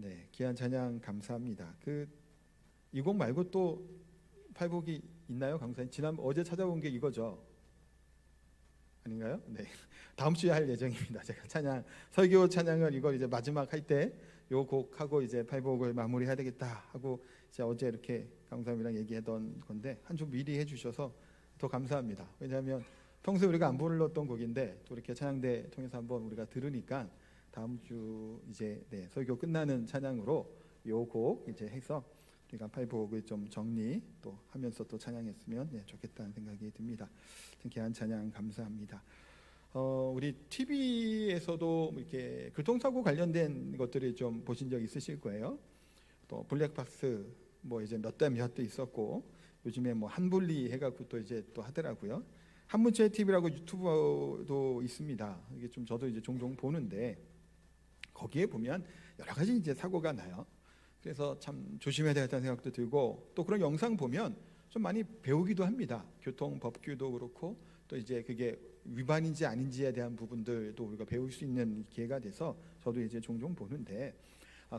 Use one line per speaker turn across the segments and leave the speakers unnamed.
네, 귀한 찬양 감사합니다. 이 곡 말고 또 팔곡이 있나요, 강사님? 어제 찾아본 게 이거죠? 아닌가요? 네, 다음 주에 할 예정입니다. 제가 설교 찬양을 이걸 이제 마지막 할 때 요 곡하고 이제 팔곡을 마무리해야 되겠다 하고 제가 어제 이렇게 강사님이랑 얘기했던 건데 한 주 미리 해주셔서 더 감사합니다. 왜냐하면 평소에 우리가 안 불렀던 곡인데 또 이렇게 찬양대 통해서 한번 우리가 들으니까 다음 주 이제 설교 끝나는 찬양으로 요 곡 이제 해서 우리가 팔곡을 좀 정리 또 하면서 또 찬양했으면 좋겠다는 생각이 듭니다. 귀한 찬양 감사합니다. 우리 TV에서도 이렇게 교통사고 관련된 것들을 좀 보신 적 있으실 거예요. 또 블랙박스 뭐 이제 몇 대 몇도 있었고 요즘에 뭐 한분리 해갖고 또 이제 또 하더라고요. 한문철 TV라고 유튜브도 있습니다. 이게 좀 저도 이제 종종 보는데 거기에 보면 여러 가지 이제 사고가 나요. 그래서 참 조심해야 되겠다는 생각도 들고 또 그런 영상 보면 좀 많이 배우기도 합니다. 교통 법규도 그렇고 또 이제 그게 위반인지 아닌지에 대한 부분들도 우리가 배울 수 있는 기회가 돼서 저도 이제 종종 보는데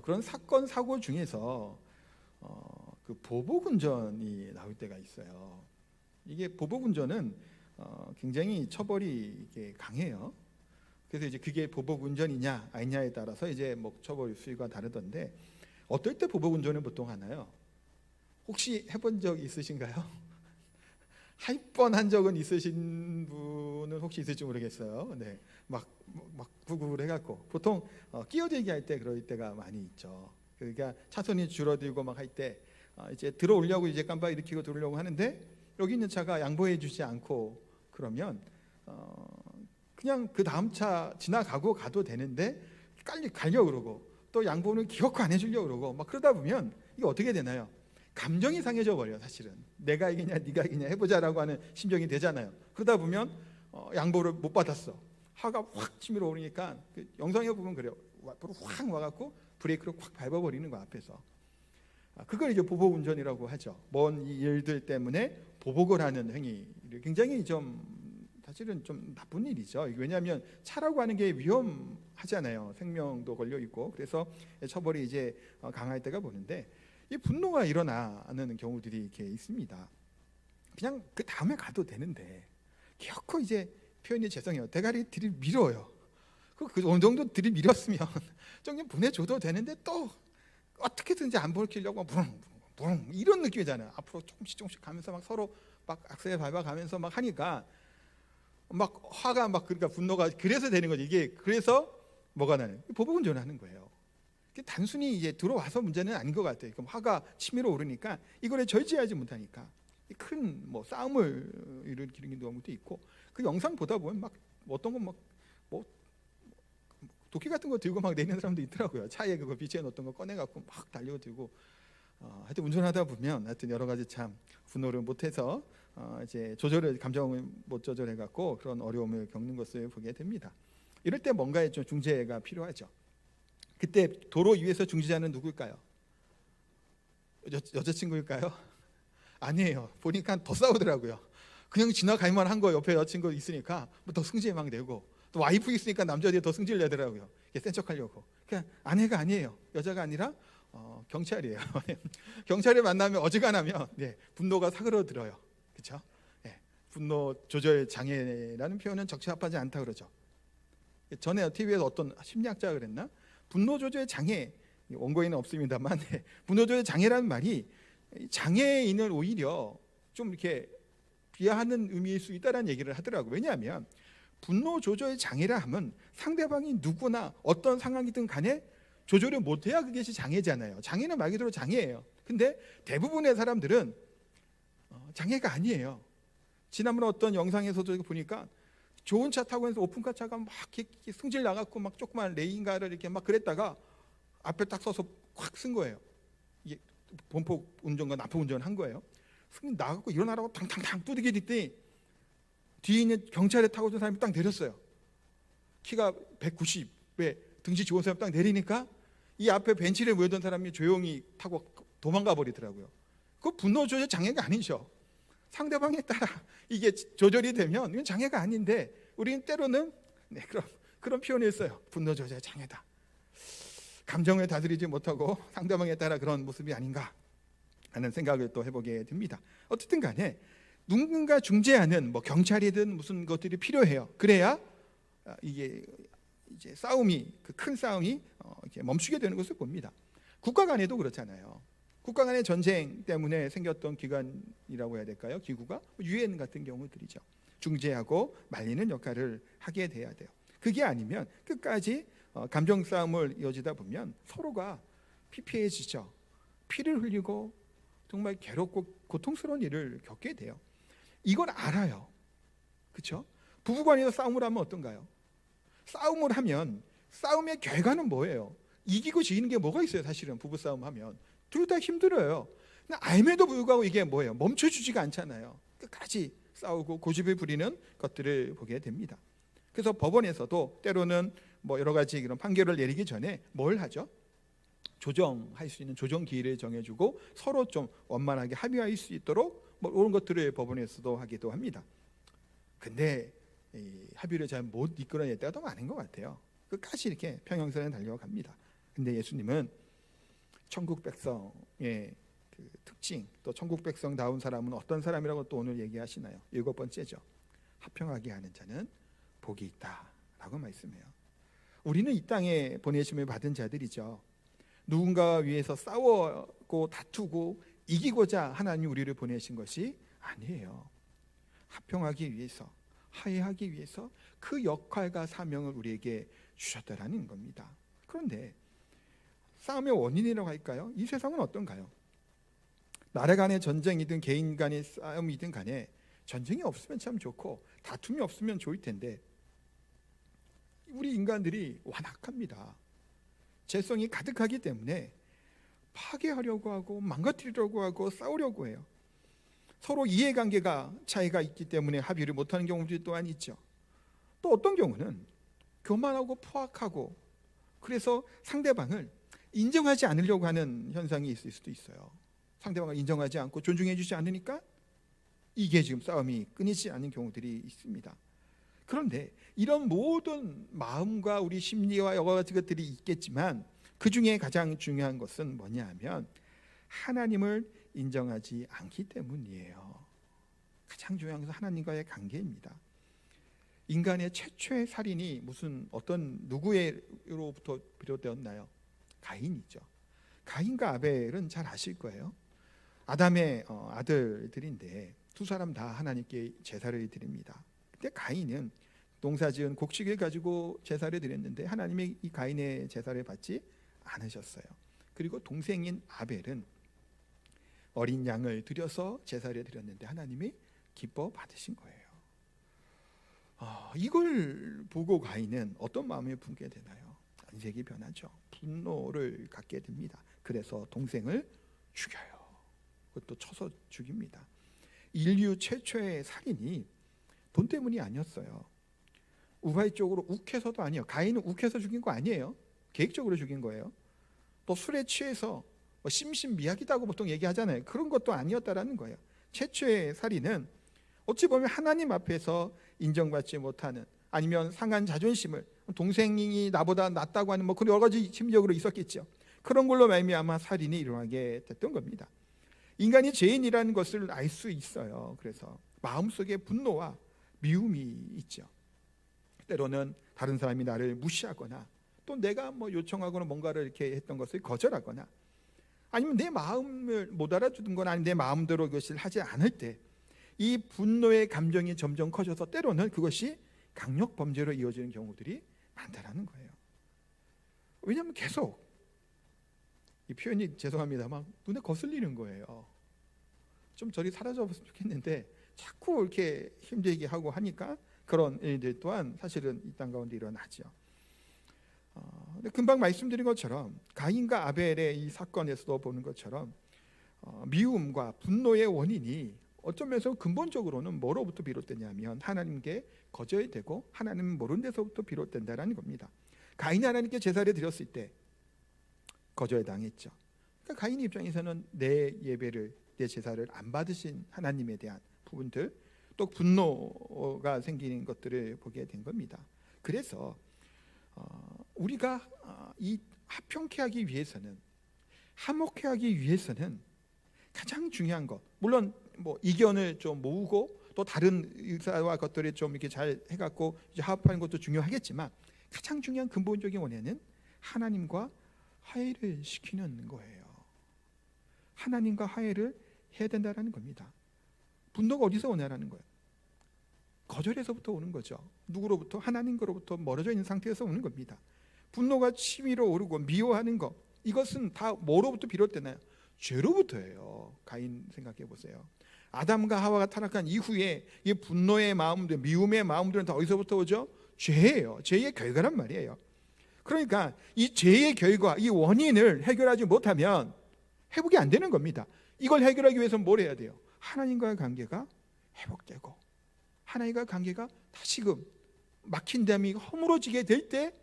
그런 사건 사고 중에서 그 보복운전이 나올 때가 있어요. 이게 보복운전은 굉장히 처벌이 이게 강해요. 그래서 이제 그게 보복운전이냐 아니냐에 따라서 이제 뭐 처벌 수위가 다르던데 어떨 때 보복운전을 보통 하나요? 혹시 해본 적 있으신가요? 할 뻔한 적은 있으신 분은 혹시 있을지 모르겠어요. 네, 막 구글 해갖고 보통 끼어들기 할 때 그럴 때가 많이 있죠. 그러니까 차선이 줄어들고 막 할 때 이제 들어오려고 이제 깜빡 일으키고 들어오려고 하는데 여기 있는 차가 양보해주지 않고 그러면 그냥 그 다음 차 지나가고 가도 되는데 가려고 그러고 또 양보는 기어코 안 해주려고 그러고 막 그러다 보면 이게 어떻게 되나요? 감정이 상해져 버려요. 사실은 내가 이기냐 네가 이기냐 해보자라고 하는 심정이 되잖아요. 그러다 보면 양보를 못 받았어. 화가 확 치밀어 오르니까 그 영상에 보면 그래요. 앞으로 확 와갖고 브레이크를 확 밟아버리는 거 앞에서. 그걸 이제 보복운전이라고 하죠. 먼 일들 때문에 보복을 하는 행위를 굉장히 좀 사실은 좀 나쁜 일이죠. 왜냐하면 차라고 하는 게 위험하잖아요. 생명도 걸려 있고 그래서 처벌이 이제 강할 때가 보는데 이 분노가 일어나는 경우들이 이렇게 있습니다. 그냥 그 다음에 가도 되는데 기어코 이제 표현이 죄송해요. 대가리 들이밀어요. 그 어느 정도 들이밀었으면 좀 보내줘도 되는데 또 어떻게든지 안 벌키려고 부릉 이런 느낌이잖아요. 앞으로 조금씩 가면서 막 서로 막 악셀 밟아가면서 막 하니까 막 화가 막 그러니까 분노가 그래서 되는 거지. 이게 그래서 뭐가 나는 보복운전을 하는 거예요. 단순히 이제 들어와서 문제는 아닌 것 같아요. 그럼 화가 치밀어 오르니까 이걸 절제하지 못하니까 큰 뭐 싸움을 일으키는 경우도 있고 그 영상 보다 보면 막 어떤 건 막 뭐 도끼 같은 거 들고 막 내리는 사람도 있더라고요. 차에 그거 비치해 놓던 거 꺼내 갖고 막 달려들고 하여튼 운전하다 보면 하여튼 여러 가지 참 분노를 못해서 이제 감정을 못 조절해 갖고 그런 어려움을 겪는 것을 보게 됩니다. 이럴 때 뭔가의 좀 중재가 필요하죠. 그때 도로 위에서 중재자는 누굴까요? 여자친구일까요? 아니에요. 보니까 더 싸우더라고요. 그냥 지나갈만 한 거 옆에 여자친구 있으니까 더 승질 막 내고 또 와이프 있으니까 남자들이 더 승질 내더라고요. 센 척하려고. 그냥 아내가 아니에요. 여자가 아니라 경찰이에요. 경찰을 만나면 어지간하면 분노가 사그러들어요. 그렇죠? 분노 조절 장애라는 표현은 적합하지 않다 그러죠. 전에 TV에서 어떤 심리학자가 그랬나? 분노 조절 장애, 원고에는 없습니다만 분노 조절 장애라는 말이 장애인을 오히려 좀 이렇게 비하하는 의미일 수 있다는 얘기를 하더라고요. 왜냐하면 분노 조절 장애라 하면 상대방이 누구나 어떤 상황이든 간에 조절을 못해야 그것이 장애잖아요. 장애는 말 그대로 장애예요. 근데 대부분의 사람들은 장애가 아니에요. 지난번에 어떤 영상에서도 보니까 좋은 차 타고 해서 오픈카 차가 막 이렇게 승질 나갖고 막 조그만 레인가를 이렇게 막 그랬다가 앞에 딱 서서 확 쓴 거예요. 이게 범법 운전과 납법 운전을 한 거예요. 승질 나갖고 일어나라고 탕탕탕 두들겨 댔더니 뒤에 있는 경찰에 타고 있는 사람이 딱 내렸어요. 키가 190에 등치 좋은 사람이 딱 내리니까 이 앞에 벤치에 모였던 사람이 조용히 타고 도망가 버리더라고요. 그거 분노 조절 장애가 아니죠. 상대방에 따라 이게 조절이 되면 이건 장애가 아닌데 우리는 때로는 그런 표현을 써요. 분노 조절 장애다. 감정을 다스리지 못하고 상대방에 따라 그런 모습이 아닌가 하는 생각을 또 해보게 됩니다. 어쨌든 간에 누군가 중재하는 경찰이든 무슨 것들이 필요해요. 그래야 이게 이제 싸움이, 그 큰 싸움이 이렇게 멈추게 되는 것을 봅니다. 국가 간에도 그렇잖아요. 국가 간의 전쟁 때문에 생겼던 기관이라고 해야 될까요? 기구가 유엔 같은 경우들이죠. 중재하고 말리는 역할을 하게 돼야 돼요. 그게 아니면 끝까지 감정 싸움을 이어지다 보면 서로가 피폐해지죠. 피를 흘리고 정말 괴롭고 고통스러운 일을 겪게 돼요. 이걸 알아요. 그렇죠? 부부간에서 싸움을 하면 어떤가요? 싸움을 하면 싸움의 결과는 뭐예요? 이기고 지는 게 뭐가 있어요? 사실은 부부싸움 하면 둘 다 힘들어요. 알매도 불구하고 이게 뭐예요? 멈춰주지가 않잖아요. 끝까지 싸우고 고집을 부리는 것들을 보게 됩니다. 그래서 법원에서도 때로는 여러 가지 이런 판결을 내리기 전에 뭘 하죠? 조정할 수 있는 조정 기일을 정해주고 서로 좀 원만하게 합의할 수 있도록 이런 것들을 법원에서도 하기도 합니다. 근데 이 합의를 잘 못 이끌어낼 때가 더 많은 것 같아요. 끝까지 이렇게 평행선에 달려갑니다. 근데 예수님은 천국 백성의 그 특징, 또 천국 백성다운 사람은 어떤 사람이라고 또 오늘 얘기하시나요? 7번째죠. 화평하게 하는 자는 복이 있다라고 말씀해요. 우리는 이 땅에 보내심을 받은 자들이죠. 누군가 위해서 싸우고 다투고 이기고자 하나님이 우리를 보내신 것이 아니에요. 화평하기 위해서, 화해하기 위해서 그 역할과 사명을 우리에게 주셨다라는 겁니다. 그런데 싸움의 원인이라고 할까요? 이 세상은 어떤가요? 나라 간의 전쟁이든 개인 간의 싸움이든 간에 전쟁이 없으면 참 좋고 다툼이 없으면 좋을 텐데 우리 인간들이 완악합니다. 죄성이 가득하기 때문에 파괴하려고 하고 망가뜨리려고 하고 싸우려고 해요. 서로 이해관계가 차이가 있기 때문에 합의를 못하는 경우들이 또한 있죠. 또 어떤 경우는 교만하고 포악하고 그래서 상대방을 인정하지 않으려고 하는 현상이 있을 수도 있어요. 상대방을 인정하지 않고 존중해 주지 않으니까 이게 지금 싸움이 끊이지 않는 경우들이 있습니다. 그런데 이런 모든 마음과 우리 심리와 여러 가지 것들이 있겠지만 그 중에 가장 중요한 것은 뭐냐 하면 하나님을 인정하지 않기 때문이에요. 가장 중요한 것은 하나님과의 관계입니다. 인간의 최초의 살인이 어떤 누구로부터 비롯되었나요? 가인이죠. 가인과 아벨은 잘 아실 거예요. 아담의 아들들인데 두 사람 다 하나님께 제사를 드립니다. 그때 가인은 농사지은 곡식을 가지고 제사를 드렸는데 하나님이 이 가인의 제사를 받지 않으셨어요. 그리고 동생인 아벨은 어린 양을 드려서 제사를 드렸는데 하나님이 기뻐 받으신 거예요. 이걸 보고 가인은 어떤 마음을 품게 되나요? 안색이 변하죠. 분노를 갖게 됩니다. 그래서 동생을 죽여요. 그것도 쳐서 죽입니다. 인류 최초의 살인이 돈 때문이 아니었어요. 우발적으로 욱해서도 아니에요. 가인은 욱해서 죽인 거 아니에요. 계획적으로 죽인 거예요. 또 술에 취해서 심신미약이다고 보통 얘기하잖아요. 그런 것도 아니었다라는 거예요. 최초의 살인은 어찌 보면 하나님 앞에서 인정받지 못하는 아니면 상한 자존심을 동생이 나보다 낫다고 하는 그런 여러 가지 심리적으로 있었겠죠. 그런 걸로 말미암아 살인이 일어나게 됐던 겁니다. 인간이 죄인이라는 것을 알 수 있어요. 그래서 마음속에 분노와 미움이 있죠. 때로는 다른 사람이 나를 무시하거나 또 내가 요청하거나 뭔가를 이렇게 했던 것을 거절하거나 아니면 내 마음을 못 알아주는 거나 아니면 내 마음대로 그것을 하지 않을 때 이 분노의 감정이 점점 커져서 때로는 그것이 강력 범죄로 이어지는 경우들이 많다라는 거예요. 왜냐하면 계속 이 표현이 죄송합니다만 눈에 거슬리는 거예요. 좀 저리 사라져봤으면 좋겠는데 자꾸 이렇게 힘들게 하고 하니까 그런 일들 또한 사실은 이 땅 가운데 일어나죠. 근데 금방 말씀드린 것처럼 가인과 아벨의 이 사건에서도 보는 것처럼 미움과 분노의 원인이 어쩌면서 근본적으로는 뭐로부터 비롯되냐면 하나님께 거절되고 하나님은 모르는 데서부터 비롯된다라는 겁니다. 가인이 하나님께 제사를 드렸을 때 거절당했죠. 그러니까 가인 입장에서는 내 예배를, 내 제사를 안 받으신 하나님에 대한 부분들, 또 분노가 생기는 것들을 보게 된 겁니다. 그래서 우리가 이 화평케 하기 위해서는, 화목케 하기 위해서는 가장 중요한 것, 물론 뭐 이견을 좀 모으고 또 다른 의사와 것들을 좀 이렇게 잘 해갖고 이제 화합하는 것도 중요하겠지만, 가장 중요한 근본적인 원인은 하나님과 화해를 시키는 거예요. 하나님과 화해를 해야 된다는 겁니다. 분노가 어디서 오냐라는 거예요. 거절에서부터 오는 거죠. 누구로부터? 하나님으로부터 멀어져 있는 상태에서 오는 겁니다. 분노가 치밀어 오르고 미워하는 것, 이것은 다 뭐로부터 비롯되나요? 죄로부터예요. 가인 생각해 보세요. 아담과 하와가 타락한 이후에 이 분노의 마음들, 미움의 마음들은 다 어디서부터 오죠? 죄예요. 죄의 결과란 말이에요. 그러니까 이 죄의 결과, 이 원인을 해결하지 못하면 회복이 안 되는 겁니다. 이걸 해결하기 위해서는 뭘 해야 돼요? 하나님과의 관계가 회복되고, 하나님과 관계가 다시금 막힌 담이 허물어지게 될 때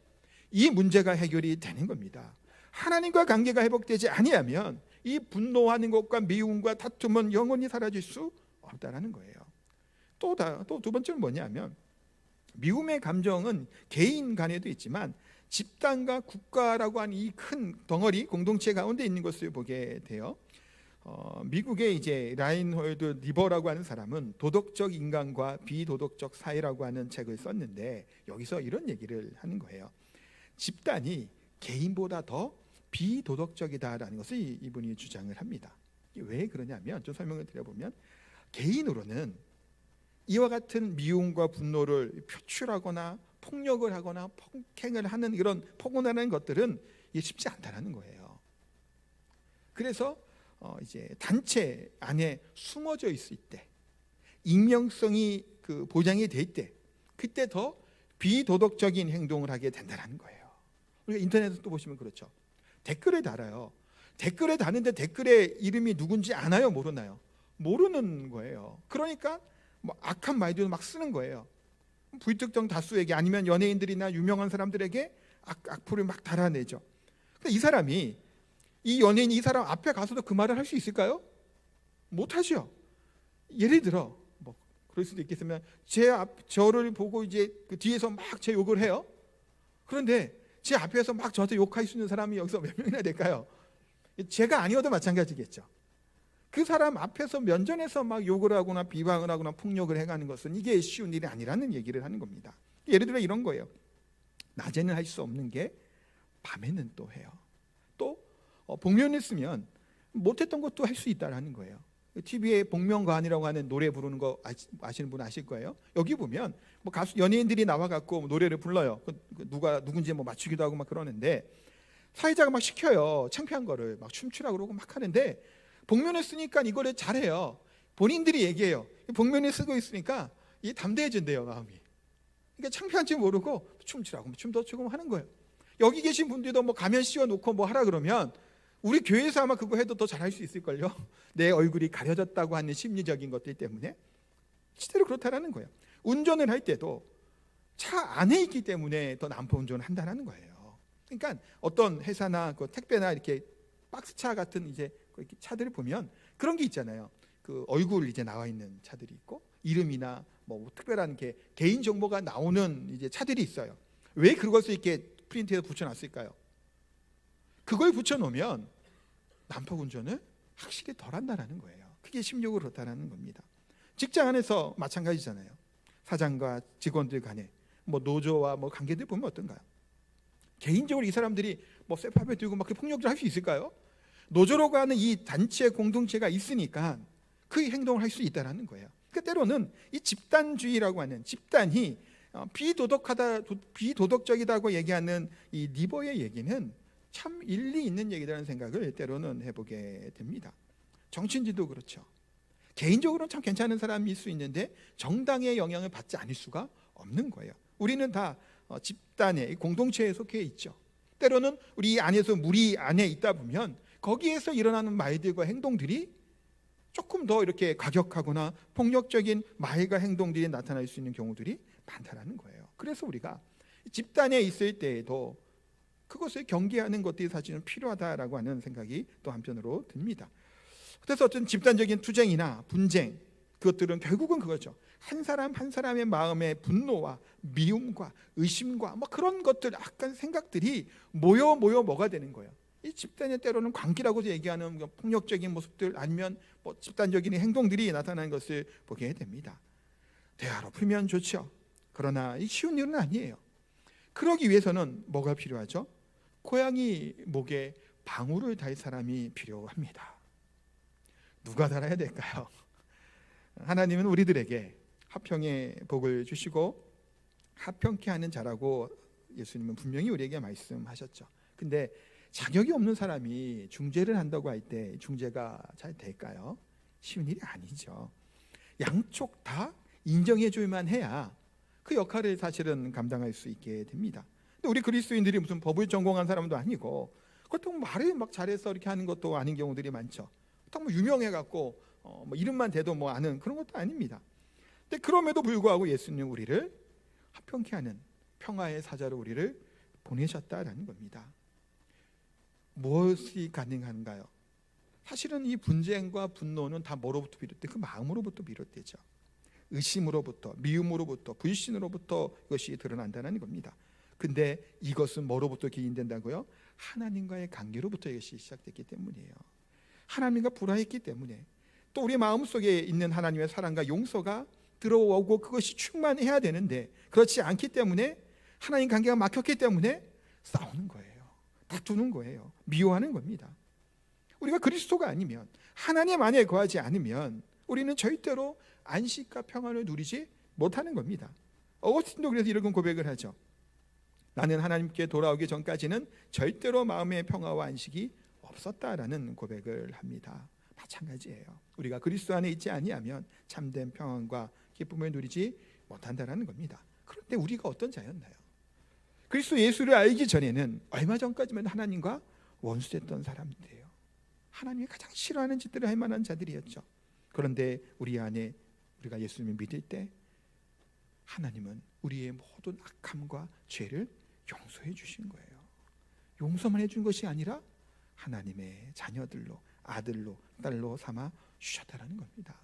이 문제가 해결이 되는 겁니다. 하나님과 관계가 회복되지 아니하면 이 분노하는 것과 미움과 다툼은 영원히 사라질 수 없다는 거예요. 또 두 번째는 뭐냐면, 미움의 감정은 개인 간에도 있지만 집단과 국가라고 하는 이 큰 덩어리 공동체 가운데 있는 것을 보게 돼요. 미국의 이제 라인홀드 리버라고 하는 사람은 도덕적 인간과 비도덕적 사회라고 하는 책을 썼는데, 여기서 이런 얘기를 하는 거예요. 집단이 개인보다 더 비도덕적이다라는 것을 이분이 주장을 합니다. 왜 그러냐면, 좀 설명을 드려보면, 개인으로는 이와 같은 미움과 분노를 표출하거나 폭력을 하거나 폭행을 하는 이런 폭언하는 것들은 이게 쉽지 않다는 거예요. 그래서 이제 단체 안에 숨어져 있을 때, 익명성이 보장이 될 때, 그때 더 비도덕적인 행동을 하게 된다는 거예요. 우리가 인터넷에서 또 보시면 그렇죠. 댓글을 달아요. 댓글에 다는데 댓글에 이름이 누군지 아나요? 모르나요? 모르는 거예요. 그러니까 뭐 악한 말들을 막 쓰는 거예요. 불특정 다수에게, 아니면 연예인들이나 유명한 사람들에게 악플을 막 달아내죠. 근데 이 사람이, 이 연예인이 이 사람 앞에 가서도 그 말을 할 수 있을까요? 못하죠. 예를 들어 뭐 그럴 수도 있겠으면, 저를 보고 이제 그 뒤에서 막 제 욕을 해요. 그런데 제 앞에서 막 저한테 욕할 수 있는 사람이 여기서 몇 명이나 될까요? 제가 아니어도 마찬가지겠죠. 그 사람 앞에서 면전에서 막 욕을 하거나 비방을 하거나 폭력을 해가는 것은 이게 쉬운 일이 아니라는 얘기를 하는 겁니다. 예를 들어 이런 거예요. 낮에는 할 수 없는 게 밤에는 또 해요. 또 복면을 쓰면 못했던 것도 할 수 있다라는 거예요. TV에 복면가왕이라고 하는 노래 부르는 거 아시는 분 아실 거예요. 여기 보면 뭐 가수 연예인들이 나와갖고 노래를 불러요. 누가 누군지 뭐 맞추기도 하고 막 그러는데, 사회자가 막 시켜요. 창피한 거를 막 춤추라 그러고 막 하는데, 복면을 쓰니까 이거를 잘해요. 본인들이 얘기해요. 복면을 쓰고 있으니까 이 담대해진대요, 마음이. 그러니까 창피한지 모르고 춤추라고 춤도 추고 하는 거예요. 여기 계신 분들도 뭐 가면 씌워놓고 뭐 하라 그러면 우리 교회에서 아마 그거 해도 더 잘할 수 있을걸요. 내 얼굴이 가려졌다고 하는 심리적인 것들 때문에. 실제로 그렇다라는 거예요. 운전을 할 때도 차 안에 있기 때문에 더 난폭 운전을 한다는 거예요. 그러니까 어떤 회사나 그 택배나 이렇게 박스차 같은 이제 이렇게 차들을 보면 그런 게 있잖아요. 그 얼굴 이제 나와 있는 차들이 있고, 이름이나 뭐 특별한 게 개인 정보가 나오는 이제 차들이 있어요. 왜 그것을 이렇게 프린트해서 붙여놨을까요? 그걸 붙여놓으면 난폭 운전을 확실히 덜 한다는 거예요. 그게 심리적으로 그렇다는 겁니다. 직장 안에서 마찬가지잖아요. 사장과 직원들 간에 뭐 노조와 뭐 관계들 보면 어떤가요? 개인적으로 이 사람들이 뭐 쇠파벨 들고 막 폭력을 할 수 있을까요? 노조로 가는 이 단체 공동체가 있으니까 그 행동을 할 수 있다는 거예요. 그러니까 때로는 이 집단주의라고 하는, 집단이 비도덕적이다고 얘기하는 이 리버의 얘기는 참 일리 있는 얘기라는 생각을 때로는 해보게 됩니다. 정치인들도 그렇죠. 개인적으로는 참 괜찮은 사람일 수 있는데 정당의 영향을 받지 않을 수가 없는 거예요. 우리는 다 집단의 공동체에 속해 있죠. 때로는 우리 안에서 무리 안에 있다 보면 거기에서 일어나는 말들과 행동들이 조금 더 이렇게 과격하거나 폭력적인 말과 행동들이 나타날 수 있는 경우들이 많다는 거예요. 그래서 우리가 집단에 있을 때에도 그것을 경계하는 것들이 사실은 필요하다라고 하는 생각이 또 한편으로 듭니다. 그래서 어떤 집단적인 투쟁이나 분쟁, 그것들은 결국은 그거죠. 한 사람 한 사람의 마음의 분노와 미움과 의심과 뭐 그런 것들, 약간 생각들이 모여 뭐가 되는 거예요. 이 집단의 때로는 광기라고 얘기하는 폭력적인 모습들, 아니면 뭐 집단적인 행동들이 나타나는 것을 보게 됩니다. 대화로 풀면 좋죠. 그러나 이 쉬운 일은 아니에요. 그러기 위해서는 뭐가 필요하죠? 고양이 목에 방울을 달 사람이 필요합니다. 누가 달아야 될까요? 하나님은 우리들에게 화평의 복을 주시고 화평케 하는 자라고 예수님은 분명히 우리에게 말씀하셨죠. 근데 자격이 없는 사람이 중재를 한다고 할 때 중재가 잘 될까요? 쉬운 일이 아니죠. 양쪽 다 인정해 줄만 해야 그 역할을 사실은 감당할 수 있게 됩니다. 근데 우리 그리스도인들이 무슨 법을 전공한 사람도 아니고, 그렇다고 말을 막 잘해서 이렇게 하는 것도 아닌 경우들이 많죠. 그렇다고 뭐 유명해갖고 뭐 이름만 대도 뭐 아는 그런 것도 아닙니다. 근데 그럼에도 불구하고 예수님 우리를 화평케 하는 평화의 사자로 우리를 보내셨다라는 겁니다. 무엇이 가능한가요? 사실은 이 분쟁과 분노는 다 뭐로부터 비롯돼? 그 마음으로부터 비롯되죠. 의심으로부터, 미움으로부터, 불신으로부터 이것이 드러난다는 겁니다. 근데 이것은 뭐로부터 기인된다고요? 하나님과의 관계로부터 이것이 시작됐기 때문이에요. 하나님과 불화했기 때문에, 또 우리 마음속에 있는 하나님의 사랑과 용서가 들어오고 그것이 충만해야 되는데 그렇지 않기 때문에, 하나님 관계가 막혔기 때문에 싸우는 거예요. 다투는 거예요. 미워하는 겁니다. 우리가 그리스도가 아니면, 하나님 안에 거하지 않으면 우리는 절대로 안식과 평안을 누리지 못하는 겁니다. 어거스틴도 그래서 이런 고백을 하죠. 나는 하나님께 돌아오기 전까지는 절대로 마음의 평화와 안식이 없었다라는 고백을 합니다. 마찬가지예요. 우리가 그리스도 안에 있지 아니하면 참된 평안과 기쁨을 누리지 못한다라는 겁니다. 그런데 우리가 어떤 자였나요? 그리스도 예수를 알기 전에는, 얼마 전까지만 하나님과 원수됐던 사람들이에요. 하나님이 가장 싫어하는 짓들을 할 만한 자들이었죠. 그런데 우리 안에, 우리가 예수님을 믿을 때 하나님은 우리의 모든 악함과 죄를 용서해 주신 거예요. 용서만 해준 것이 아니라 하나님의 자녀들로, 아들로, 딸로 삼아 주셨다는 겁니다.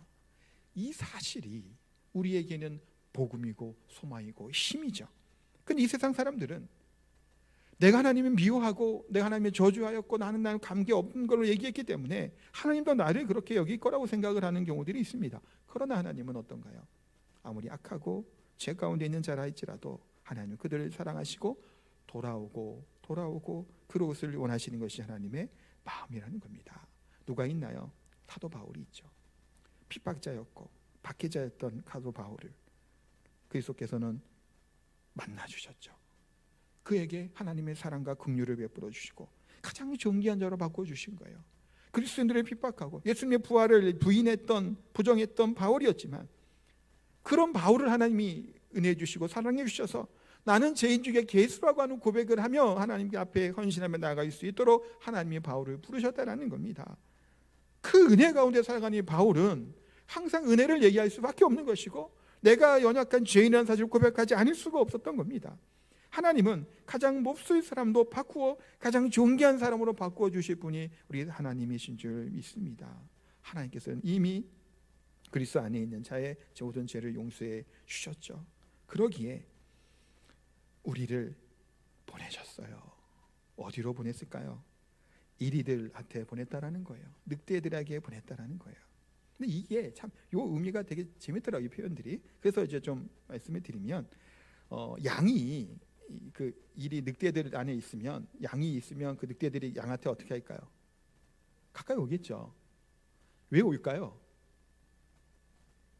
이 사실이 우리에게는 복음이고 소망이고 힘이죠. 근데 이 세상 사람들은 내가 하나님을 미워하고 내가 하나님의 저주하였고 나는 관계없는 걸로 얘기했기 때문에 하나님도 나를 그렇게 여길 거라고 생각을 하는 경우들이 있습니다. 그러나 하나님은 어떤가요? 아무리 악하고 죄 가운데 있는 자라 할지라도 하나님은 그들을 사랑하시고 돌아오고 그것을 원하시는 것이 하나님의 마음이라는 겁니다. 누가 있나요? 사도 바울이 있죠. 핍박자였고 박해자였던 사도 바울을 그리스도께서는 만나주셨죠. 그에게 하나님의 사랑과 긍휼을 베풀어 주시고 가장 존귀한 자로 바꿔주신 거예요. 그리스도인들을 핍박하고 예수님의 부활을 부인했던, 부정했던 바울이었지만, 그런 바울을 하나님이 은혜해 주시고 사랑해 주셔서 나는 죄인 중에 괴수라고 하는 고백을 하며 하나님께 앞에 헌신하며 나아갈 수 있도록 하나님이 바울을 부르셨다는 겁니다. 그 은혜 가운데 살아가는 바울은 항상 은혜를 얘기할 수밖에 없는 것이고, 내가 연약한 죄인이라는 사실을 고백하지 않을 수가 없었던 겁니다. 하나님은 가장 몹쓸 사람도 바꾸어 가장 존귀한 사람으로 바꾸어 주실 분이 우리 하나님이신 줄 믿습니다. 하나님께서는 이미 그리스도 안에 있는 자의 모든 죄를 용서해 주셨죠. 그러기에 우리를 보내셨어요. 어디로 보냈을까요? 이리들한테 보냈다라는 거예요. 늑대들에게 보냈다라는 거예요. 근데 이게 참 요 의미가 되게 재밌더라고요, 표현들이. 그래서 이제 좀 말씀을 드리면, 양이 그 이리 늑대들 안에 있으면, 양이 있으면 그 늑대들이 양한테 어떻게 할까요? 가까이 오겠죠. 왜 올까요?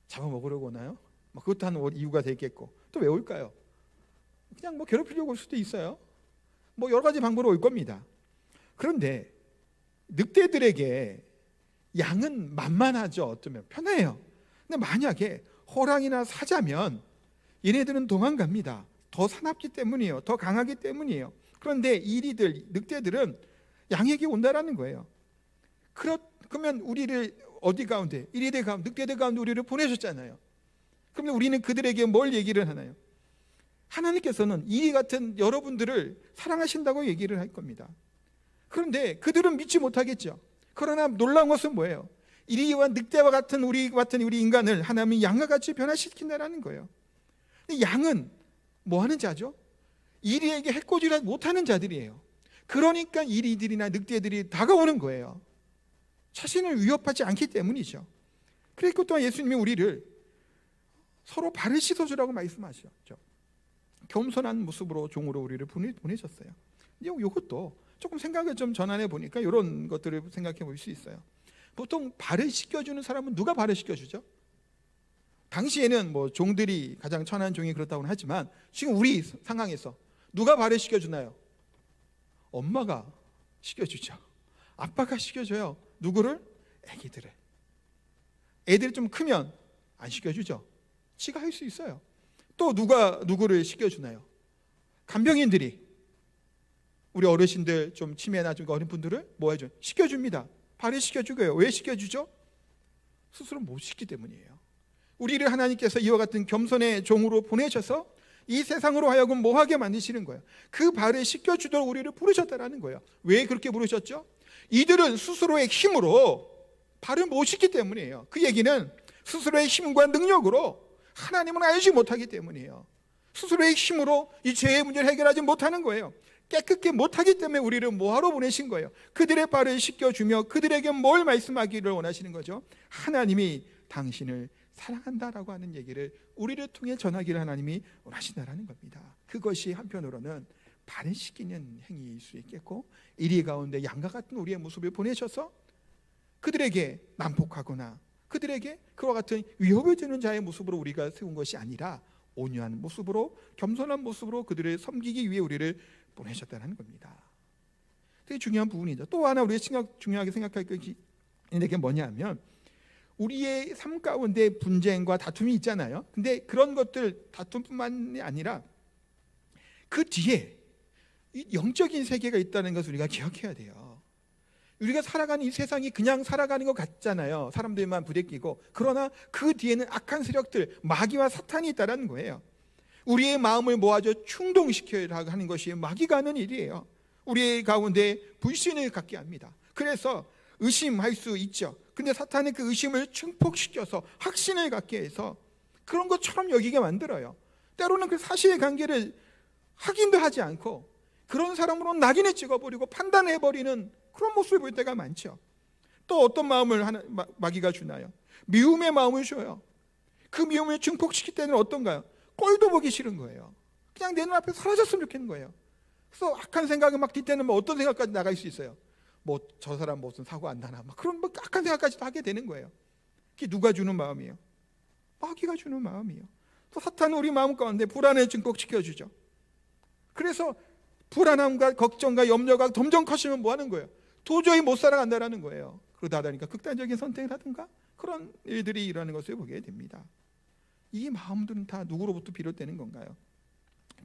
잡아먹으려고 오나요? 그것도 한 이유가 되겠고, 또 왜 올까요? 그냥 뭐 괴롭히려고 올 수도 있어요. 뭐 여러 가지 방법으로 올 겁니다. 그런데 늑대들에게 양은 만만하죠. 어쩌면 편해요. 근데 만약에 호랑이나 사자면 얘네들은 도망갑니다. 더 사납기 때문이에요. 더 강하기 때문이에요. 그런데 이리들, 늑대들은 양에게 온다라는 거예요. 그러면 우리를 어디 가운데, 이리들 가운데, 늑대들 가운데 우리를 보내셨잖아요. 그러면 우리는 그들에게 뭘 얘기를 하나요? 하나님께서는 이 같은 여러분들을 사랑하신다고 얘기를 할 겁니다. 그런데 그들은 믿지 못하겠죠. 그러나 놀라운 것은 뭐예요? 이리와 늑대와 같은 우리 인간을 하나님이 양과 같이 변화시킨다라는 거예요. 근데 양은 뭐 하는 자죠? 이리에게 해코지를 못하는 자들이에요. 그러니까 이리들이나 늑대들이 다가오는 거예요. 자신을 위협하지 않기 때문이죠. 그리고 또한 예수님이 우리를 서로 발을 씻어주라고 말씀하셨죠. 겸손한 모습으로 종으로 우리를 보내셨어요. 이것도 조금 생각을 좀 전환해 보니까 이런 것들을 생각해 볼 수 있어요. 보통 발을 씻겨주는 사람은 누가 발을 씻겨주죠? 당시에는 뭐 종들이 가장 천한 종이 그렇다고는 하지만 지금 우리 상황에서 누가 발을 씻겨주나요? 엄마가 씻겨주죠. 아빠가 씻겨줘요. 누구를? 애기들을. 애들이 좀 크면 안 씻겨주죠. 지가 할 수 있어요. 또 누가 누구를 씻겨주나요? 간병인들이 우리 어르신들 좀 치매나 좀 어린 분들을 뭐 해줘요? 씻겨줍니다. 발을 씻겨주고요. 왜 씻겨주죠? 스스로 못 씻기 때문이에요. 우리를 하나님께서 이와 같은 겸손의 종으로 보내셔서 이 세상으로 하여금 뭐하게 만드시는 거예요. 그 발을 씻겨주도록 우리를 부르셨다라는 거예요. 왜 그렇게 부르셨죠? 이들은 스스로의 힘으로 발을 못 씻기 때문이에요. 그 얘기는 스스로의 힘과 능력으로 하나님은 알지 못하기 때문이에요. 스스로의 힘으로 이 죄의 문제를 해결하지 못하는 거예요. 깨끗게 못하기 때문에 우리를 뭐하러 보내신 거예요? 그들의 발을 씻겨주며 그들에게 뭘 말씀하기를 원하시는 거죠? 하나님이 당신을 사랑한다라고 하는 얘기를 우리를 통해 전하기를 하나님이 원하신다라는 겁니다. 그것이 한편으로는 발을 씻기는 행위일 수 있겠고, 이리 가운데 양과 같은 우리의 모습을 보내셔서 그들에게 난폭하거나 그들에게 그와 같은 위협을 주는 자의 모습으로 우리가 세운 것이 아니라 온유한 모습으로, 겸손한 모습으로 그들을 섬기기 위해 우리를 보내셨다는 겁니다. 되게 중요한 부분이죠. 또 하나 우리가 중요하게 생각할 것이 이게 뭐냐면, 우리의 삶 가운데 분쟁과 다툼이 있잖아요. 근데 그런 것들, 다툼뿐만이 아니라 그 뒤에 이 영적인 세계가 있다는 것을 우리가 기억해야 돼요. 우리가 살아가는 이 세상이 그냥 살아가는 것 같잖아요. 사람들만 부대끼고. 그러나 그 뒤에는 악한 세력들, 마귀와 사탄이 있다는 거예요. 우리의 마음을 모아줘 충동시켜야 하는 것이 마귀가 하는 일이에요. 우리의 가운데 불신을 갖게 합니다. 그래서 의심할 수 있죠. 근데 사탄은 그 의심을 증폭시켜서 확신을 갖게 해서 그런 것처럼 여기게 만들어요. 때로는 그 사실관계를 확인도 하지 않고 그런 사람으로 낙인을 찍어버리고 판단해버리는 그런 모습을 볼 때가 많죠. 또 어떤 마음을 마귀가 주나요? 미움의 마음을 줘요. 그 미움을 증폭시킬 때는 어떤가요? 꼴도 보기 싫은 거예요. 그냥 내 눈앞에 사라졌으면 좋겠는 거예요. 그래서 악한 생각이 막 뒷때는 뭐 어떤 생각까지 나갈 수 있어요. 뭐 저 사람 무슨 사고 안 나나 막 그런 뭐 악한 생각까지도 하게 되는 거예요. 그게 누가 주는 마음이에요? 마귀가 주는 마음이에요. 또 사탄은 우리 마음 가운데 불안을 증폭시켜주죠. 그래서 불안함과 걱정과 염려가 점점 커지면 뭐 하는 거예요? 도저히 못 살아간다라는 거예요. 그러다 보니까 극단적인 선택을 하든가 그런 일들이 일어나는 것을 보게 됩니다. 이 마음들은 다 누구로부터 비롯되는 건가요?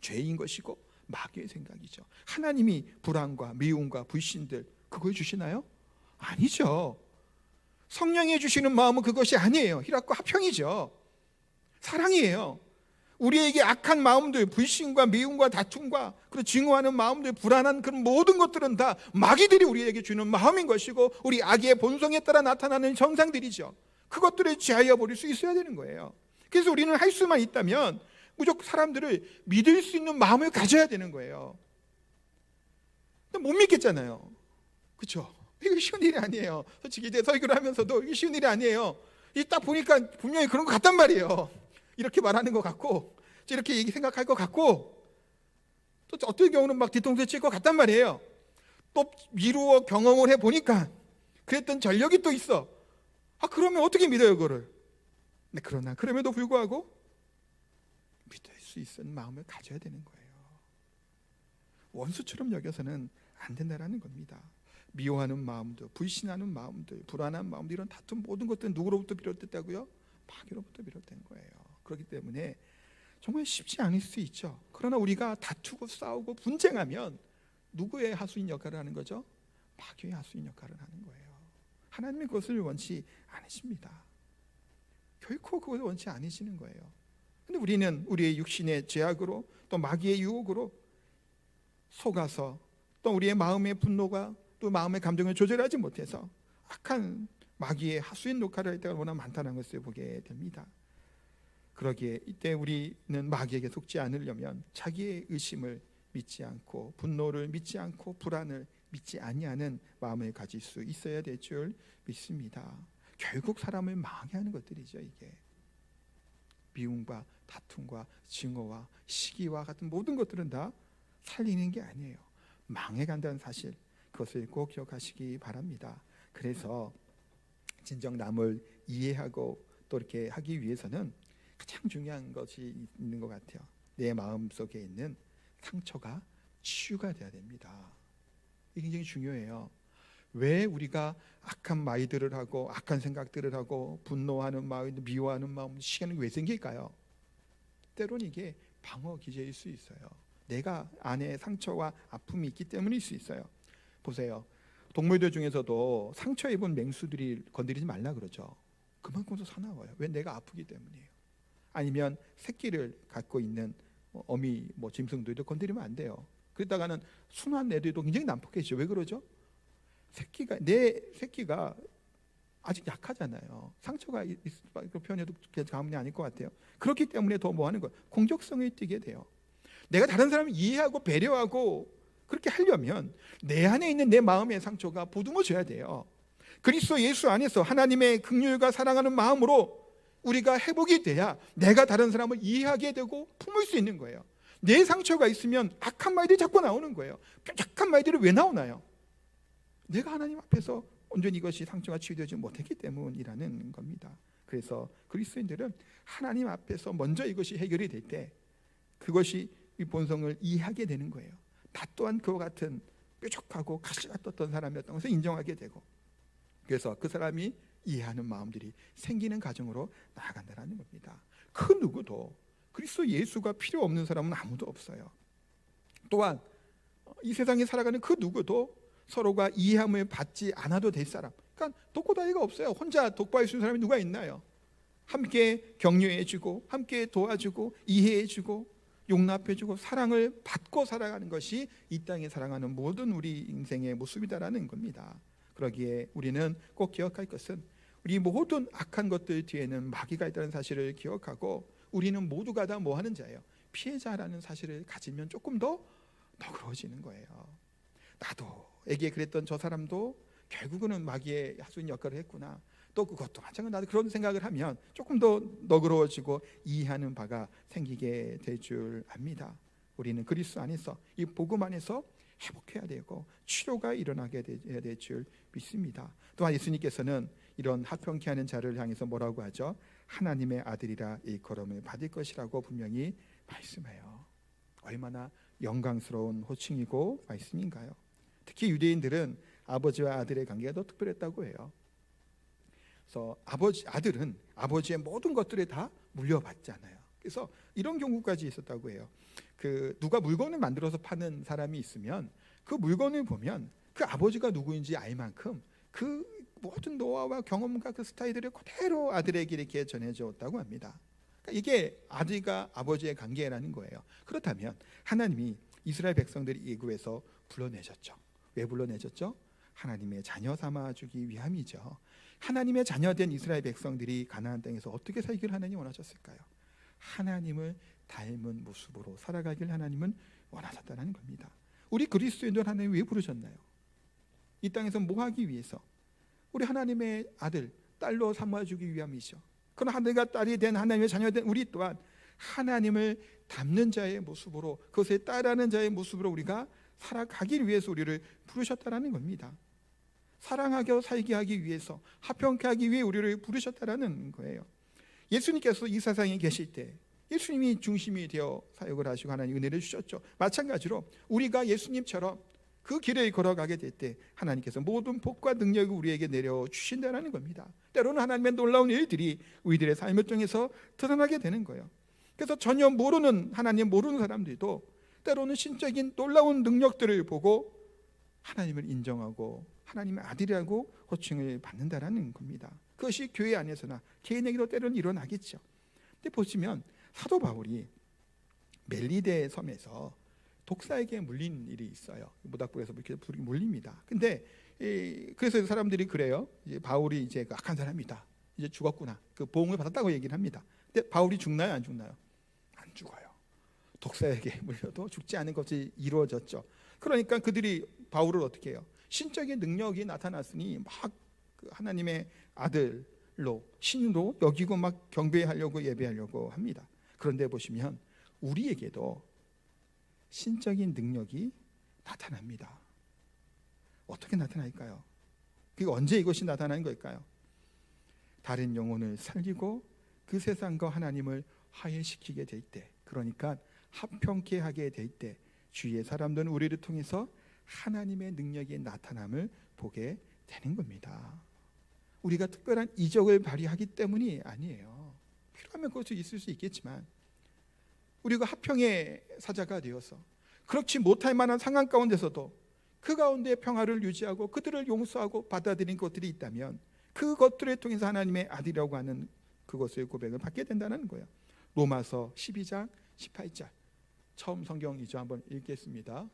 죄인 것이고 마귀의 생각이죠. 하나님이 불안과 미움과 불신들 그걸 주시나요? 아니죠. 성령이 주시는 마음은 그것이 아니에요. 희락과 화평이죠. 사랑이에요. 우리에게 악한 마음들, 불신과 미움과 다툼과 그리고 증오하는 마음들, 불안한 그런 모든 것들은 다 마귀들이 우리에게 주는 마음인 것이고 우리 악의 본성에 따라 나타나는 현상들이죠. 그것들을 제하여 버릴 수 있어야 되는 거예요. 그래서 우리는 할 수만 있다면 무조건 사람들을 믿을 수 있는 마음을 가져야 되는 거예요. 근데 못 믿겠잖아요. 그렇죠? 이거 쉬운 일이 아니에요. 솔직히 이제 설교를 하면서도 이게 쉬운 일이 아니에요. 이 딱 보니까 분명히 그런 것 같단 말이에요. 이렇게 말하는 것 같고 이렇게 생각할 것 같고 또 어떤 경우는 막 뒤통수에 칠 것 같단 말이에요. 또 미루어 경험을 해보니까 그랬던 전력이 또 있어. 그러면 어떻게 믿어요 그거를? 네, 그러나 그럼에도 불구하고 믿을 수 있는 마음을 가져야 되는 거예요. 원수처럼 여겨서는 안 된다라는 겁니다. 미워하는 마음들, 불신하는 마음들, 불안한 마음들, 이런 다툼 모든 것들은 누구로부터 비롯됐다고요? 마귀로부터 비롯된 거예요. 그렇기 때문에 정말 쉽지 않을 수 있죠. 그러나 우리가 다투고 싸우고 분쟁하면 누구의 하수인 역할을 하는 거죠? 마귀의 하수인 역할을 하는 거예요. 하나님이 그것을 원치 않으십니다. 결코 그것을 원치 않으시는 거예요. 근데 우리는 우리의 육신의 죄악으로 또 마귀의 유혹으로 속아서 또 우리의 마음의 분노가 또 마음의 감정을 조절하지 못해서 악한 마귀의 하수인 역할을 할 때가 너무나 많다는 것을 보게 됩니다. 그러기에 이때 우리는 마귀에게 속지 않으려면 자기의 의심을 믿지 않고 분노를 믿지 않고 불안을 믿지 아니하는 마음을 가질 수 있어야 될 줄 믿습니다. 결국 사람을 망하게 하는 것들이죠. 이게 미움과 다툼과 증오와 시기와 같은 모든 것들은 다 살리는 게 아니에요. 망해간다는 사실, 그것을 꼭 기억하시기 바랍니다. 그래서 진정 남을 이해하고 또 이렇게 하기 위해서는 가장 중요한 것이 있는 것 같아요. 내 마음속에 있는 상처가 치유가 돼야 됩니다. 이게 굉장히 중요해요. 왜 우리가 악한 말들을 하고 악한 생각들을 하고 분노하는 마음, 미워하는 마음, 시간이 왜 생길까요? 때로는 이게 방어 기제일 수 있어요. 내가 안에 상처와 아픔이 있기 때문일 수 있어요. 보세요. 동물들 중에서도 상처 입은 맹수들이 건드리지 말라 그러죠. 그만큼 더 사나워요. 왜? 내가 아프기 때문이에요. 아니면 새끼를 갖고 있는 어미 짐승들도 건드리면 안 돼요. 그러다가는 순한 애들도 굉장히 난폭해지죠. 왜 그러죠? 내 새끼가 아직 약하잖아요. 상처가 그 표현해도 가문이 아닐 것 같아요. 그렇기 때문에 더 뭐 하는 거예요? 공격성을 띠게 돼요. 내가 다른 사람을 이해하고 배려하고 그렇게 하려면 내 안에 있는 내 마음의 상처가 보듬어져야 돼요. 그리스도 예수 안에서 하나님의 긍휼과 사랑하는 마음으로 우리가 회복이 돼야 내가 다른 사람을 이해하게 되고 품을 수 있는 거예요. 내 상처가 있으면 악한 말들이 자꾸 나오는 거예요. 뾰족한 말들이 왜 나오나요? 내가 하나님 앞에서 온전히 이것이 상처가 치유되지 못했기 때문이라는 겁니다. 그래서 그리스도인들은 하나님 앞에서 먼저 이것이 해결이 될 때 그것이 이 본성을 이해하게 되는 거예요. 나 또한 그와 같은 뾰족하고 가시가 떴던 사람이었던 것을 인정하게 되고, 그래서 그 사람이 이해하는 마음들이 생기는 과정으로 나아간다는 겁니다. 그 누구도 그리스도 예수가 필요 없는 사람은 아무도 없어요. 또한 이 세상에 살아가는 그 누구도 서로가 이해함을 받지 않아도 될 사람, 그러니까 독고다이가 없어요. 혼자 독과할 수 있는 사람이 누가 있나요? 함께 격려해주고 함께 도와주고 이해해주고 용납해주고 사랑을 받고 살아가는 것이 이 땅에 살아가는 모든 우리 인생의 모습이다라는 겁니다. 그러기에 우리는 꼭 기억할 것은 우리 모든 악한 것들 뒤에는 마귀가 있다는 사실을 기억하고, 우리는 모두가 다 뭐 하는 자예요? 피해자라는 사실을 가지면 조금 더 너그러워지는 거예요. 나도에게 그랬던 저 사람도 결국은 마귀의 하수인 역할을 했구나, 또 그것도 마찬가지로 나도 그런 생각을 하면 조금 더 너그러워지고 이해하는 바가 생기게 될 줄 압니다. 우리는 그리스도 안에서 이 복음 안에서 회복해야 되고 치료가 일어나게 될 줄 믿습니다. 또한 예수님께서는 이런 하평케 하는 자를 향해서 뭐라고 하죠? 하나님의 아들이라 일컬음을 받을 것이라고 분명히 말씀해요. 얼마나 영광스러운 호칭이고 말씀인가요? 특히 유대인들은 아버지와 아들의 관계가 더 특별했다고 해요. 그래서 아들은 아버지의 모든 것들을 다 물려받잖아요. 그래서 이런 경우까지 있었다고 해요. 누가 물건을 만들어서 파는 사람이 있으면 그 물건을 보면 그 아버지가 누구인지 알 만큼 그 모든 노하우와 경험과 그 스타일들을 그대로 아들에게 이렇게 전해줬다고 합니다. 그러니까 이게 아들과 아버지의 관계라는 거예요. 그렇다면 하나님이 이스라엘 백성들이 애굽에서 불러내셨죠. 왜 불러내셨죠? 하나님의 자녀 삼아주기 위함이죠. 하나님의 자녀된 이스라엘 백성들이 가나안 땅에서 어떻게 살기를 하나님이 원하셨을까요? 하나님을 닮은 모습으로 살아가길 하나님은 원하셨다는 겁니다. 우리 그리스도인들 하나님 왜 부르셨나요? 이 땅에서 뭐 하기 위해서? 우리 하나님의 아들, 딸로 삼아주기 위함이죠. 그런 아들과 딸이 된 하나님의 자녀된 우리 또한 하나님을 닮는 자의 모습으로, 그것에 따르는 자의 모습으로 우리가 살아가기 위해서 우리를 부르셨다는 겁니다. 사랑하게 살게 하기 위해서, 화평케 하기 위해 우리를 부르셨다는 거예요. 예수님께서 이 세상에 계실 때 예수님이 중심이 되어 사역을 하시고 하나님 은혜를 주셨죠. 마찬가지로 우리가 예수님처럼 그 길을 걸어가게 될 때 하나님께서 모든 복과 능력을 우리에게 내려주신다는 겁니다. 때로는 하나님의 놀라운 일들이 우리들의 삶을 통해서 드러나게 되는 거예요. 그래서 전혀 모르는, 하나님 모르는 사람들도 때로는 신적인 놀라운 능력들을 보고 하나님을 인정하고 하나님의 아들이라고 호칭을 받는다는 겁니다. 그것이 교회 안에서나 개인에게도 때로는 일어나겠죠. 근데 보시면 사도 바울이 멜리데 섬에서 독사에게 물린 일이 있어요. 모닥불에서 이렇게 불이 물립니다. 근데 그래서 사람들이 그래요. 이제 바울이 이제 악한 사람이다. 이제 죽었구나. 그 보응을 받았다고 얘기를 합니다. 근데 바울이 죽나요? 안 죽나요? 안 죽어요. 독사에게 물려도 죽지 않은 것이 이루어졌죠. 그러니까 그들이 바울을 어떻게 해요? 신적인 능력이 나타났으니 막 하나님의 아들로 신으로 여기고 막 경배하려고 예배하려고 합니다. 그런데 보시면 우리에게도 신적인 능력이 나타납니다. 어떻게 나타날까요? 그게 언제 이것이 나타나는 걸까요? 다른 영혼을 살리고 그 세상과 하나님을 화해시키게 될 때, 그러니까 합평케 하게 될 때 주위의 사람들은 우리를 통해서 하나님의 능력의 나타남을 보게 되는 겁니다. 우리가 특별한 이적을 발휘하기 때문이 아니에요. 필요하면 그것도 있을 수 있겠지만 우리가 합평의 사자가 되어서 그렇지 못할 만한 상황 가운데서도 그 가운데 평화를 유지하고 그들을 용서하고 받아들인 것들이 있다면 그것들을 통해서 하나님의 아들이라고 하는 그것의 고백을 받게 된다는 거예요. 로마서 12장 18절 처음 성경이죠. 한번 읽겠습니다.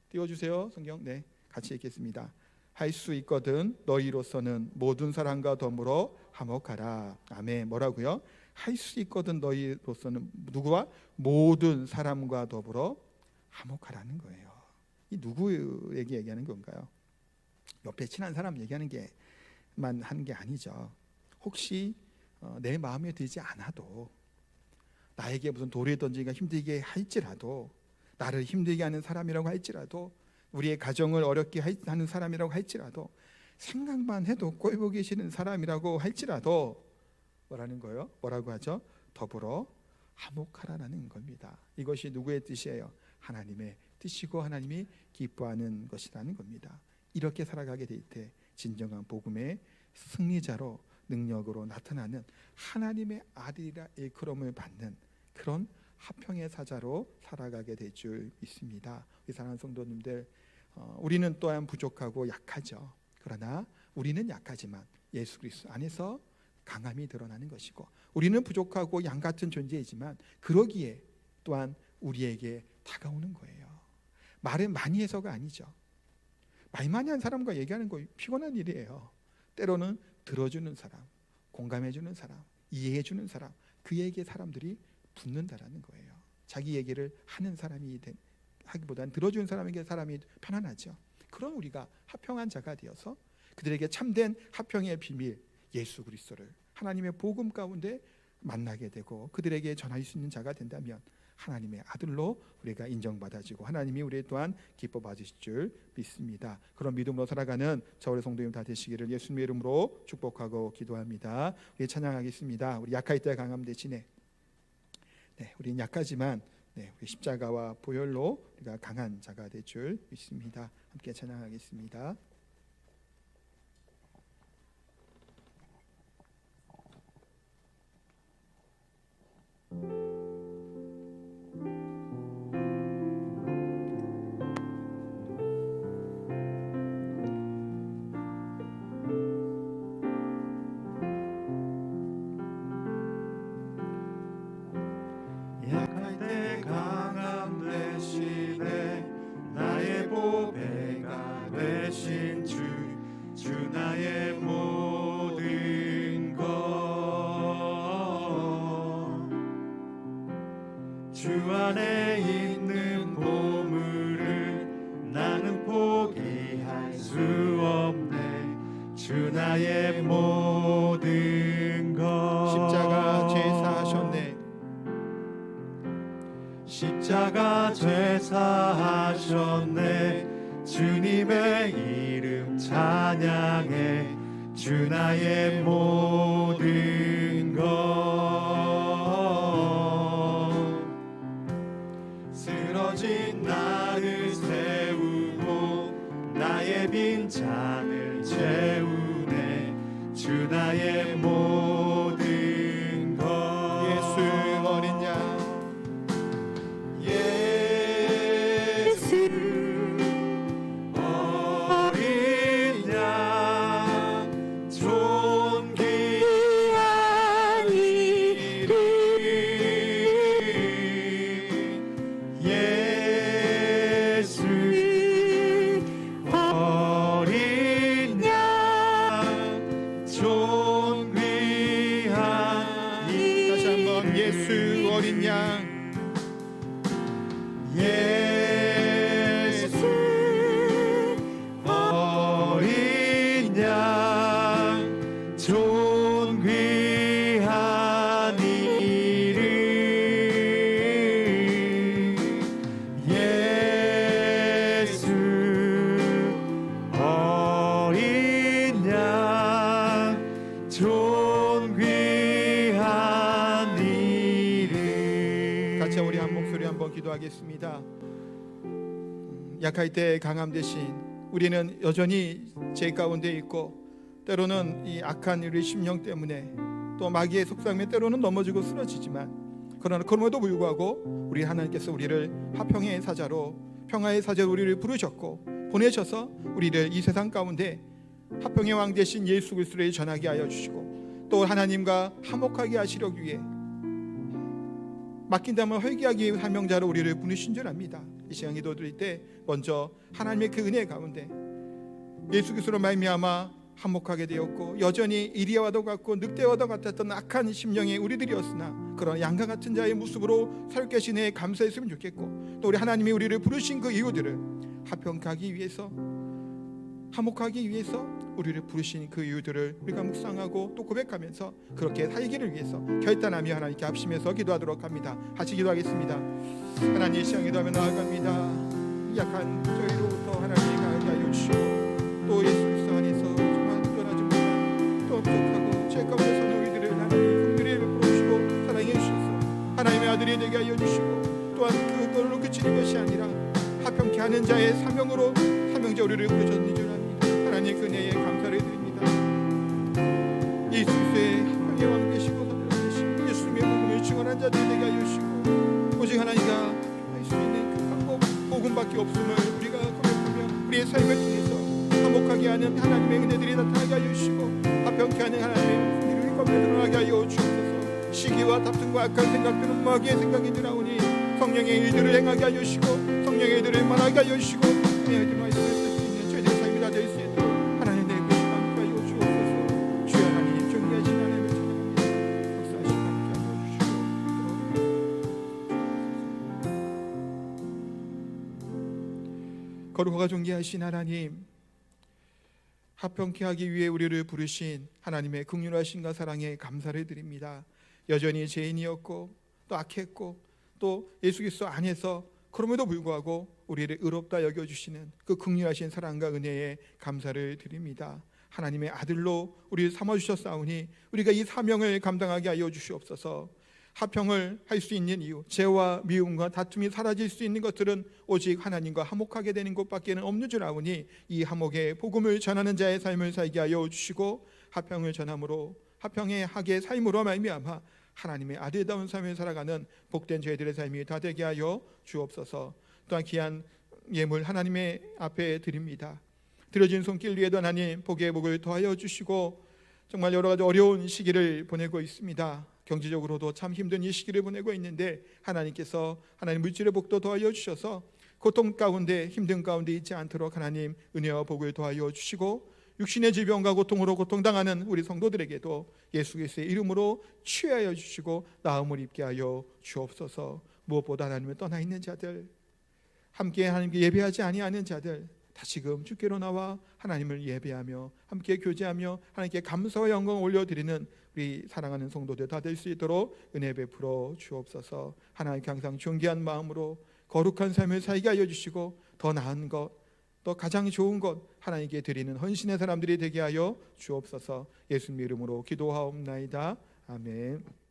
띄워주세요. 성경. 네, 같이 읽겠습니다. 할 수 있거든 너희로서는 모든 사람과 더불어 화목하라. 아멘. 뭐라고요? 할 수 있거든 너희로서는 누구와? 모든 사람과 더불어 화목하라는 거예요. 이 누구에게 얘기하는 건가요? 옆에 친한 사람 얘기하는 게만 하는 게 아니죠. 혹시 내 마음에 들지 않아도 나에게 무슨 돌을 던지기가 힘들게 할지라도 나를 힘들게 하는 사람이라고 할지라도 우리의 가정을 어렵게 하는 사람이라고 할지라도 생각만 해도 꼴보기 싫은 사람이라고 할지라도 뭐라는 거예요? 뭐라고 하죠? 더불어 화목하라는 겁니다. 이것이 누구의 뜻이에요? 하나님의 뜻이고 하나님이 기뻐하는 것이라는 겁니다. 이렇게 살아가게 될 때 진정한 복음의 승리자로 능력으로 나타나는 하나님의 아들이라 일컬음을 받는 그런 화평의 사자로 살아가게 될 줄 믿습니다. 우리 사랑하는 성도님들, 우리는 또한 부족하고 약하죠. 그러나 우리는 약하지만 예수 그리스도 안에서 강함이 드러나는 것이고, 우리는 부족하고 양 같은 존재이지만 그러기에 또한 우리에게 다가오는 거예요. 말을 많이 해서가 아니죠. 말 많이 한 사람과 얘기하는 거 피곤한 일이에요. 때로는 들어주는 사람, 공감해주는 사람, 이해해주는 사람, 그에게 사람들이 붙는다라는 거예요. 자기 얘기를 하는 사람이 하기보다는 들어주는 사람에게 사람이 편안하죠. 그런 우리가 화평한 자가 되어서 그들에게 참된 화평의 비밀 예수 그리스도를 하나님의 복음 가운데 만나게 되고 그들에게 전할 수 있는 자가 된다면 하나님의 아들로 우리가 인정받아지고 하나님이 우리 또한 기뻐 받으실 줄 믿습니다. 그런 믿음으로 살아가는 저우리 성도님 다 되시기를 예수님의 이름으로 축복하고 기도합니다. 우리 찬양하겠습니다. 우리 약할 때 강함 대신에 우리는 약하지만 우리 십자가와 보혈로 우리가 강한 자가 될 줄 믿습니다. 함께 찬양하겠습니다.
약할 때 강함 대신에 나의 보배가 되신 주 나의 모든 것 주 안에 있는 보물을 나는 포기할 수 없네. 주 나의 모든 것
십자가 죄 사하셨네.
십자가 죄 사하셨네. 주님의 이름 찬양해. 주 나의 모든 것 쓰러진 나를 세우고 나의 빈잔을 채우네. 주 나의 모든 것
예수 어린 양
어린 양 존귀한 이름 예수 어린 양 존귀한 이름 예수 어린 양 존귀한 이름.
같이 우리 한 목소리 한번 기도하겠습니다. 약할 때 강함 대신 우리는 여전히 죄 가운데 있고 때로는 이 악한 우리 심령 때문에 또 마귀의 속삭임에 때로는 넘어지고 쓰러지지만 그러나 그럼에도 불구하고 우리 하나님께서 우리를 화평의 사자로 평화의 사자로 우리를 부르셨고 보내셔서 우리를 이 세상 가운데 화평의 왕 대신 예수 그리스도를 전하게 하여 주시고 또 하나님과 화목하게 하시려기 위해 맡긴다면 회개하기 위해 사명자로 우리를 부르신 줄 압니다. 이 시간 기도드릴 때 먼저 하나님의 그 은혜 가운데 예수 그리스도로 말미암아 화목하게 되었고 여전히 이리와도 같고 늑대와도 같았던 악한 심령의 우리들이었으나 그런 양과 같은 자의 모습으로 살 계신 에 감사했으면 좋겠고 또 우리 하나님이 우리를 부르신 그 이유들을 화평하기 위해서 화목하기 위해서 우리를 부르신 그 이유들을 우리가 묵상하고 또 고백하면서 그렇게 살기를 위해서 결단하며 하나님께 합심해서 기도하도록 합니다. 같이 기도하겠습니다. 하나님 이 시간 기도하며 나아갑니다. 약한 저희로부터 하나님이 가게 하여 주시고 또 예수 그리스도 안에서 정말 변하지 못한 또 부족하고 죄 가운데 서는 우리들을 하나님 긍휼히 베풀어 주시고 사랑해 주셔서 하나님의 아들이 되게 하여 주시고 또한 그걸로 그치는 것이 아니라 화평케 하는 자의 사명으로 사명자 우리를 부르셨는 줄 압니다. 하나님 그네에 감사를 드립니다. 예수 그리스도의 화평의 왕 되시고 사명 되시고 예수님의 복음을 증언한 자들 되게 하여 주시고 오직 하나님과 할 수 있는 그 방법 복음밖에 없음을 우리가 고백하며 우리의 삶을 통해서 화목하게 하는 하나님의 은혜들이 나타나게 하여 주시고 화평케 하는 하나님의 은혜를 검에 드러나게 하여 주옵소서. 시기와 다툼과 악한 생각들은 마귀의 생각인 줄 아오니 성령의 일들을 행하게 하여 주시고 성령의 일들을 말하게 하여 주시고 은혜의 말씀을 쓸 수 있는 저희들의 삶이 다 될 수 있도록 하나님 내 것이 함께 하여 주옵소서. 주여 하나님 존귀하신 하나님을 찬양합니다. 역사하시고 함께 하여 주시고 거룩하고 존귀하신 하나님 화평케 하기 위해 우리를 부르신 하나님의 긍휼하심과 사랑에 감사를 드립니다. 여전히 죄인이었고 또 악했고 또 예수 그리스도 안에서 그럼에도 불구하고 우리를 의롭다 여겨주시는 그 긍휼하신 사랑과 은혜에 감사를 드립니다. 하나님의 아들로 우리를 삼아주셨사오니 우리가 이 사명을 감당하게 하여 주시옵소서. 화평을 할 수 있는 이유, 죄와 미움과 다툼이 사라질 수 있는 것들은 오직 하나님과 화목하게 되는 것밖에는 없는 줄 아오니 이 화목의 복음을 전하는 자의 삶을 살게 하여 주시고 화평을 전함으로 화평의 하게 삶으로 말미암아 하나님의 아들다운 삶을 살아가는 복된 저희들의 삶이 다 되게 하여 주옵소서. 또한 귀한 예물 하나님의 앞에 드립니다. 들어진 손길 위에도 하나님 복의 복을 더하여 주시고 정말 여러 가지 어려운 시기를 보내고 있습니다. 경제적으로도 참 힘든 이 시기를 보내고 있는데 하나님께서 하나님 물질의 복도 더하여 주셔서 고통 가운데 힘든 가운데 있지 않도록 하나님 은혜와 복을 더하여 주시고 육신의 질병과 고통으로 고통당하는 우리 성도들에게도 예수 그리스도의 이름으로 치유하여 주시고 나음을 입게 하여 주옵소서. 무엇보다 하나님을 떠나 있는 자들, 함께 하나님께 예배하지 아니하는 자들 다시금 주께로 나와 하나님을 예배하며 함께 교제하며 하나님께 감사와 영광을 올려드리는 우리 사랑하는 성도들 다 될 수 있도록 은혜 베풀어 주옵소서. 하나님께 항상 존귀한 마음으로 거룩한 삶을 살게 하여 주시고 더 나은 것, 또 가장 좋은 것 하나님께 드리는 헌신의 사람들이 되게 하여 주옵소서. 예수님 이름으로 기도하옵나이다. 아멘.